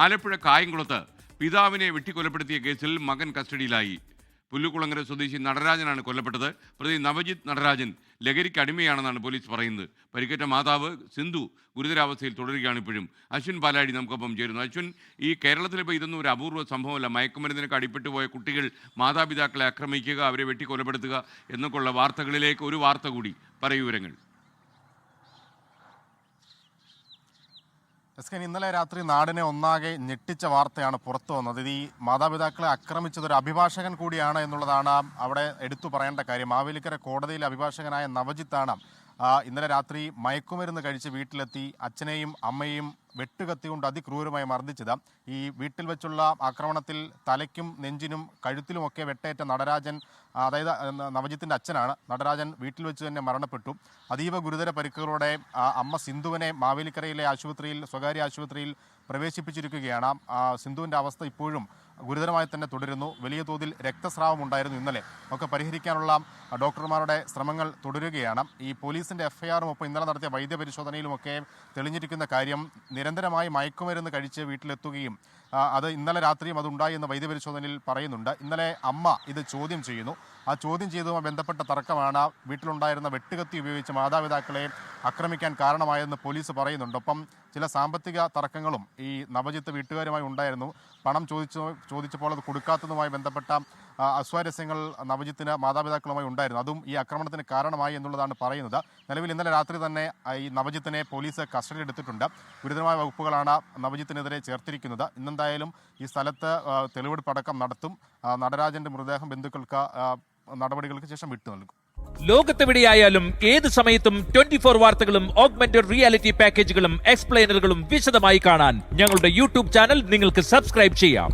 ആലപ്പുഴ കായംകുളത്ത് പിതാവിനെ വെട്ടിക്കൊലപ്പെടുത്തിയ കേസിൽ മകൻ കസ്റ്റഡിയിലായി. പുല്ലുകുളങ്ങര സ്വദേശി നടരാജനാണ് കൊല്ലപ്പെട്ടത്. പ്രതി നവജിത്ത് നടരാജൻ ലഹരിക്ക് അടിമയാണെന്നാണ് പോലീസ് പറയുന്നത്. പരിക്കേറ്റ മാതാവ് സിന്ധു ഗുരുതരാവസ്ഥയിൽ തുടരുകയാണ് ഇപ്പോഴും. അശ്വിൻ പാലാടി നമുക്കൊപ്പം ചേരുന്നു. അശ്വിൻ, ഈ കേരളത്തിലിപ്പോൾ ഇതൊന്നും ഒരു അപൂർവ സംഭവമല്ല. മയക്കുമരുന്നിനൊക്കെ അടിപ്പെട്ടു പോയ കുട്ടികൾ മാതാപിതാക്കളെ ആക്രമിക്കുക, അവരെ വെട്ടിക്കൊലപ്പെടുത്തുക എന്നൊക്കെയുള്ള വാർത്തകളിലേക്ക് ഒരു വാർത്ത കൂടി. പറയൂ വിവരങ്ങൾ. ഇന്നലെ രാത്രി നാടിനെ ഒന്നാകെ ഞെട്ടിച്ച വാർത്തയാണ് പുറത്തു വന്നത്. ഈ മാതാപിതാക്കളെ ആക്രമിച്ചത് ഒരു അഭിഭാഷകൻ കൂടിയാണ് എന്നുള്ളതാണ് അവിടെ എടുത്തു പറയേണ്ട കാര്യം. മാവേലിക്കര കോടതിയിലെ അഭിഭാഷകനായ നവജിത്താണ് ഇന്നലെ രാത്രി മയക്കുമരുന്ന് കഴിച്ച് വീട്ടിലെത്തി അച്ഛനെയും അമ്മയെയും വെട്ടുകത്തി കൊണ്ട് അതിക്രൂരമായി മർദ്ദിച്ചത്. ഈ വീട്ടിൽ വെച്ചുള്ള ആക്രമണത്തിൽ തലയ്ക്കും നെഞ്ചിനും കഴുത്തിലുമൊക്കെ വെട്ടേറ്റ നടരാജൻ, അതായത് നവജിത്തിൻ്റെ അച്ഛനാണ് നടരാജൻ, വീട്ടിൽ വെച്ച് തന്നെ മരണപ്പെട്ടു. അതീവ ഗുരുതര പരിക്കുകളോടെ അമ്മ സിന്ധുവിനെ മാവേലിക്കരയിലെ ആശുപത്രിയിൽ, സ്വകാര്യ ആശുപത്രിയിൽ പ്രവേശിപ്പിച്ചിരിക്കുകയാണ്. സിന്ധുവിൻ്റെ അവസ്ഥ ഇപ്പോഴും ഗുരുതരമായി തന്നെ തുടരുന്നു. വലിയ തോതിൽ രക്തസ്രാവം ഉണ്ടായിരുന്നു ഇന്നലെ. ഒക്കെ പരിഹരിക്കാനുള്ള ഡോക്ടർമാരുടെ ശ്രമങ്ങൾ തുടരുകയാണ്. ഈ പോലീസിൻ്റെ എഫ്ഐആറും ഒപ്പം ഇന്നലെ നടത്തിയ വൈദ്യപരിശോധനയിലുമൊക്കെ തെളിഞ്ഞിരിക്കുന്ന കാര്യം, നിരന്തരമായി മയക്കുമരുന്ന് കഴിച്ച് വീട്ടിലെത്തുകയും അത് ഇന്നലെ രാത്രിയും അതുണ്ടായി എന്ന് വൈദ്യപരിശോധനയിൽ പറയുന്നുണ്ട്. ഇന്നലെ അമ്മ ഇത് ചോദ്യം ചെയ്യുന്നു. ആ ചോദ്യം ചെയ്തതുമായി ബന്ധപ്പെട്ട തർക്കമാണ് വീട്ടിലുണ്ടായിരുന്ന വെട്ടുകത്തി ഉപയോഗിച്ച് മാതാപിതാക്കളെ ആക്രമിക്കാൻ കാരണമായെന്ന് പോലീസ് പറയുന്നുണ്ട്. ഒപ്പം ചില സാമ്പത്തിക തർക്കങ്ങളും ഈ നവജിത്ത് വീട്ടുകാരുമായി ഉണ്ടായിരുന്നു. പണം ചോദിച്ചപ്പോൾ അത് കൊടുക്കാത്തതുമായി ബന്ധപ്പെട്ട അസ്വാരസ്യങ്ങൾ നവജിത്തിന് മാതാപിതാക്കളുമായി ഉണ്ടായിരുന്നു. അതും ഈ ആക്രമണത്തിന് കാരണമായി എന്നുള്ളതാണ് പറയുന്നത്. നിലവിൽ ഇന്നലെ രാത്രി തന്നെ ഈ നവജിത്തിനെ പോലീസ് കസ്റ്റഡിയിലെടുത്തിട്ടുണ്ട്. ഗുരുതരമായ വകുപ്പുകളാണ് നവജിത്തിനെതിരെ ചേർത്തിരിക്കുന്നത്. ഇന്നെന്തായാലും ഈ സ്ഥലത്ത് തെളിവെടുപ്പടക്കം നടത്തും. നടരാജന്റെ മൃതദേഹം ബന്ധുക്കൾക്ക് നടപടികൾക്ക് ശേഷം വിട്ടു നൽകും. ലോകത്തെവിടെയായാലും ഏത് സമയത്തും 24 വാർത്തകളും ഓഗ്മെന്റഡ് റിയാലിറ്റി പാക്കേജുകളും എക്സ്പ്ലെയിനറുകളും വിശദമായി കാണാൻ ഞങ്ങളുടെ യൂട്യൂബ് ചാനൽ നിങ്ങൾക്ക് സബ്സ്ക്രൈബ് ചെയ്യാം.